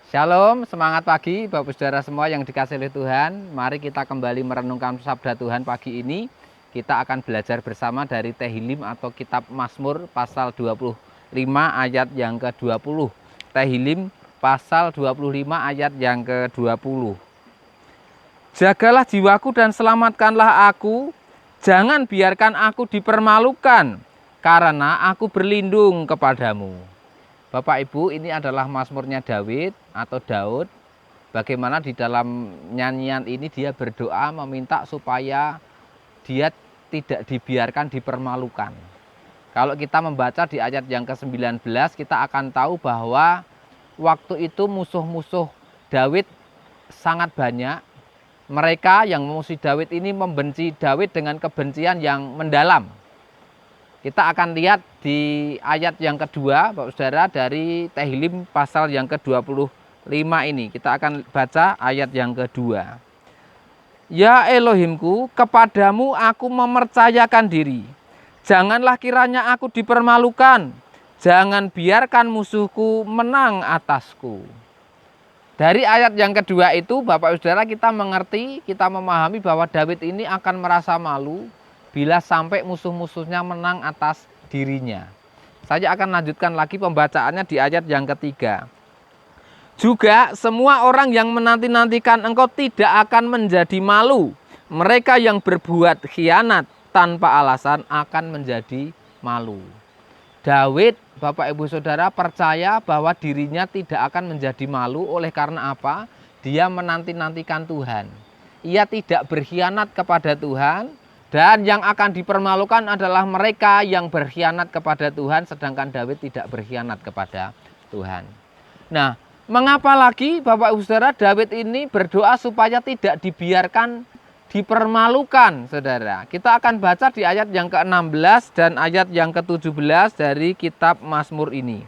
Shalom, semangat pagi Bapak Saudara semua yang dikasihi oleh Tuhan. Mari kita kembali merenungkan sabda Tuhan pagi ini. Kita akan belajar bersama dari Tehillim atau kitab Mazmur pasal 25 ayat yang ke-20. Tehillim pasal 25 ayat yang ke-20. Jagalah jiwaku dan selamatkanlah aku, jangan biarkan aku dipermalukan, karena aku berlindung kepadamu. Bapak Ibu, ini adalah mazmurnya Daud atau Daud. Bagaimana di dalam nyanyian ini dia berdoa meminta supaya dia tidak dibiarkan dipermalukan. Kalau kita membaca di ayat yang ke-19, kita akan tahu bahwa waktu itu musuh-musuh Daud sangat banyak. Mereka yang memusuhi Daud ini membenci Daud dengan kebencian yang mendalam. Kita akan lihat di ayat yang kedua, Bapak Saudara, dari Tehillim pasal yang ke-25 ini. Kita akan baca ayat yang kedua. Ya Elohimku, kepadamu aku mempercayakan diri. Janganlah kiranya aku dipermalukan. Jangan biarkan musuhku menang atasku. Dari ayat yang kedua itu, Bapak Saudara, kita mengerti, kita memahami bahwa Daud ini akan merasa malu bila sampai musuh-musuhnya menang atas dirinya. Saya akan lanjutkan lagi pembacaannya di ayat yang ketiga. Juga semua orang yang menanti-nantikan engkau tidak akan menjadi malu. Mereka yang berbuat khianat tanpa alasan akan menjadi malu. Daud, Bapak Ibu Saudara, percaya bahwa dirinya tidak akan menjadi malu. Oleh karena apa? Dia menanti-nantikan Tuhan. Ia tidak berkhianat kepada Tuhan. Dan yang akan dipermalukan adalah mereka yang berkhianat kepada Tuhan, sedangkan Daud tidak berkhianat kepada Tuhan. Nah, mengapa lagi Bapak Ibu Saudara Daud ini berdoa supaya tidak dibiarkan dipermalukan, Saudara? Kita akan baca di ayat yang ke-16 dan ayat yang ke-17 dari kitab Mazmur ini.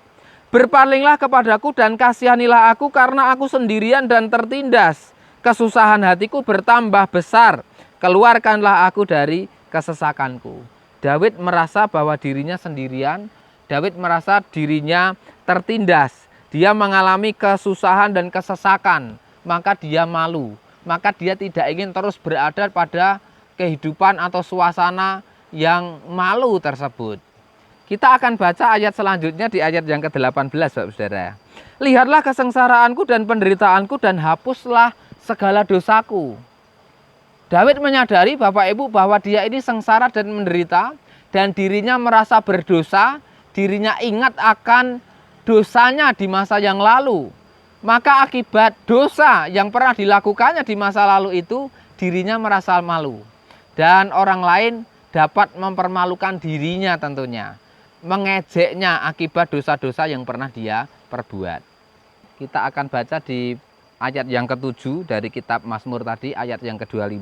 Berpalinglah kepadaku dan kasihanilah aku karena aku sendirian dan tertindas. Kesusahan hatiku bertambah besar. Keluarkanlah aku dari kesesakanku. Daud merasa bahwa dirinya sendirian. Daud merasa dirinya tertindas. Dia mengalami kesusahan dan kesesakan. Maka dia malu. Maka dia tidak ingin terus berada pada kehidupan atau suasana yang malu tersebut. Kita akan baca ayat selanjutnya di ayat yang ke-18, Bapak Saudara. Lihatlah kesengsaraanku dan penderitaanku dan hapuslah segala dosaku. Daud menyadari Bapak Ibu bahwa dia ini sengsara dan menderita dan dirinya merasa berdosa, dirinya ingat akan dosanya di masa yang lalu. Maka akibat dosa yang pernah dilakukannya di masa lalu itu, dirinya merasa malu. Dan orang lain dapat mempermalukan dirinya tentunya, mengejeknya akibat dosa-dosa yang pernah dia perbuat. Kita akan baca di ayat yang ke-7 dari kitab Mazmur tadi, ayat yang ke-25.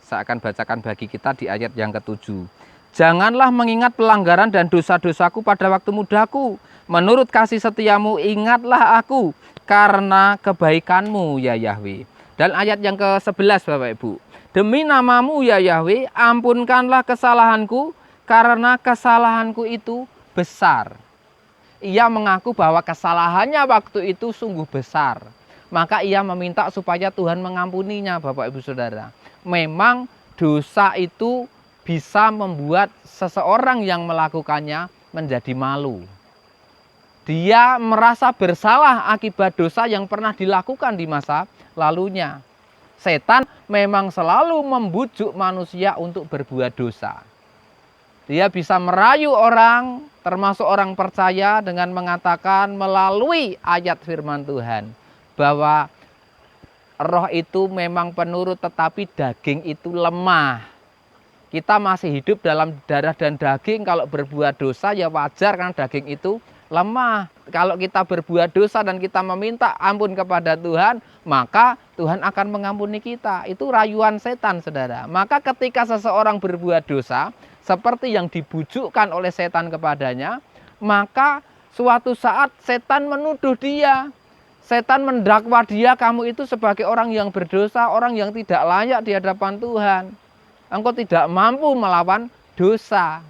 Saya akan bacakan bagi kita di ayat yang ke-7. Janganlah mengingat pelanggaran dan dosa-dosaku pada waktu mudaku. Menurut kasih setiamu ingatlah aku karena kebaikanmu ya Yahweh. Dan ayat yang ke-11 Bapak Ibu. Demi namamu ya Yahweh, ampunkanlah kesalahanku karena kesalahanku itu besar. Ia mengaku bahwa kesalahannya waktu itu sungguh besar. Maka ia meminta supaya Tuhan mengampuninya, Bapak Ibu Saudara. Memang dosa itu bisa membuat seseorang yang melakukannya menjadi malu. Dia merasa bersalah akibat dosa yang pernah dilakukan di masa lalunya. Setan memang selalu membujuk manusia untuk berbuat dosa. Dia bisa merayu orang, termasuk orang percaya, dengan mengatakan melalui ayat firman Tuhan bahwa roh itu memang penurut tetapi daging itu lemah. Kita masih hidup dalam darah dan daging, kalau berbuat dosa ya wajar karena daging itu lemah. Kalau kita berbuat dosa dan kita meminta ampun kepada Tuhan, maka Tuhan akan mengampuni kita. Itu rayuan setan, Saudara. Maka ketika seseorang berbuat dosa seperti yang dibujukkan oleh setan kepadanya, maka suatu saat setan menuduh dia. Setan mendakwa dia, kamu itu sebagai orang yang berdosa, orang yang tidak layak di hadapan Tuhan. Engkau tidak mampu melawan dosa.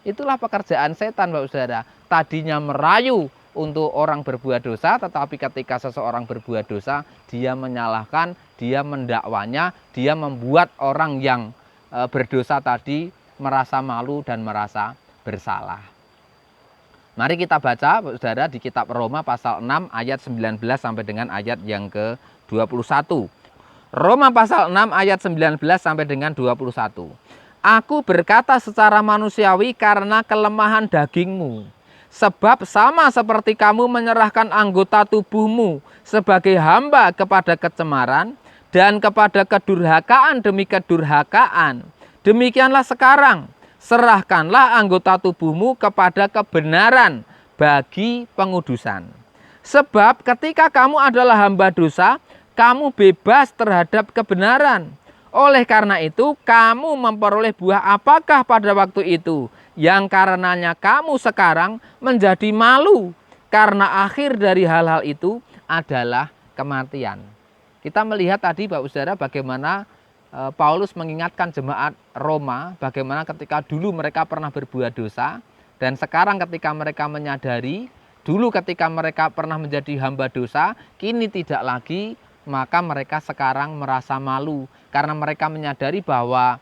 Itulah pekerjaan setan, Bapak Saudara. Tadinya merayu untuk orang berbuat dosa, tetapi ketika seseorang berbuat dosa, dia menyalahkan, dia mendakwanya, dia membuat orang yang berdosa tadi merasa malu dan merasa bersalah. Mari kita baca, saudara, di kitab Roma pasal 6 ayat 19 sampai dengan ayat yang ke-21. Roma pasal 6 ayat 19 sampai dengan 21. Aku berkata secara manusiawi karena kelemahan dagingmu. Sebab sama seperti kamu menyerahkan anggota tubuhmu sebagai hamba kepada kecemaran dan kepada kedurhakaan demi kedurhakaan. Demikianlah sekarang. Serahkanlah anggota tubuhmu kepada kebenaran bagi pengudusan. Sebab ketika kamu adalah hamba dosa, kamu bebas terhadap kebenaran. Oleh karena itu, kamu memperoleh buah apakah pada waktu itu? Yang karenanya kamu sekarang menjadi malu. Karena akhir dari hal-hal itu adalah kematian. Kita melihat tadi, Bapak Saudara, bagaimana Paulus mengingatkan jemaat Roma bagaimana ketika dulu mereka pernah berbuat dosa dan sekarang ketika mereka menyadari dulu ketika mereka pernah menjadi hamba dosa, kini tidak lagi, maka mereka sekarang merasa malu karena mereka menyadari bahwa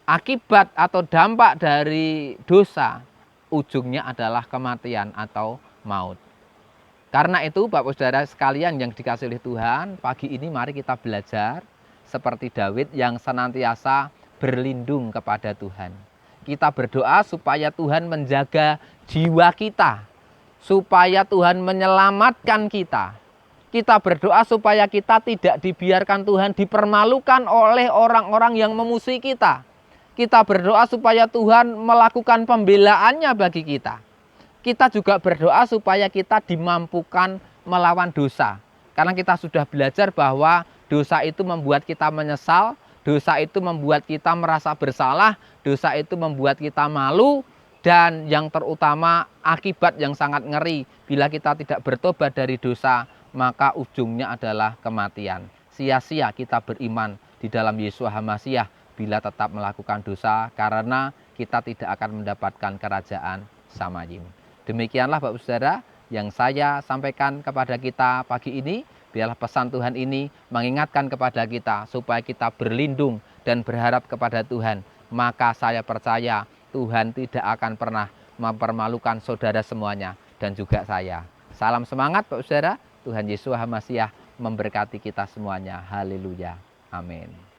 akibat atau dampak dari dosa ujungnya adalah kematian atau maut. Karena itu Bapak Saudara sekalian yang dikasihi oleh Tuhan, pagi ini mari kita belajar seperti Daud yang senantiasa berlindung kepada Tuhan. Kita berdoa supaya Tuhan menjaga jiwa kita, supaya Tuhan menyelamatkan kita. Kita berdoa supaya kita tidak dibiarkan Tuhan dipermalukan oleh orang-orang yang memusuhi kita. Kita berdoa supaya Tuhan melakukan pembelaannya bagi kita. Kita juga berdoa supaya kita dimampukan melawan dosa. Karena kita sudah belajar bahwa dosa itu membuat kita menyesal, dosa itu membuat kita merasa bersalah, dosa itu membuat kita malu, dan yang terutama akibat yang sangat ngeri. Bila kita tidak bertobat dari dosa, maka ujungnya adalah kematian. Sia-sia kita beriman di dalam Yeshua HaMasyiah bila tetap melakukan dosa, karena kita tidak akan mendapatkan kerajaan Samayim. Demikianlah Bapak Saudara yang saya sampaikan kepada kita pagi ini. Biarlah pesan Tuhan ini mengingatkan kepada kita supaya kita berlindung dan berharap kepada Tuhan. Maka saya percaya Tuhan tidak akan pernah mempermalukan saudara semuanya dan juga saya. Salam semangat Bapak Saudara. Tuhan Yesus HaMasyiah memberkati kita semuanya. Haleluya. Amin.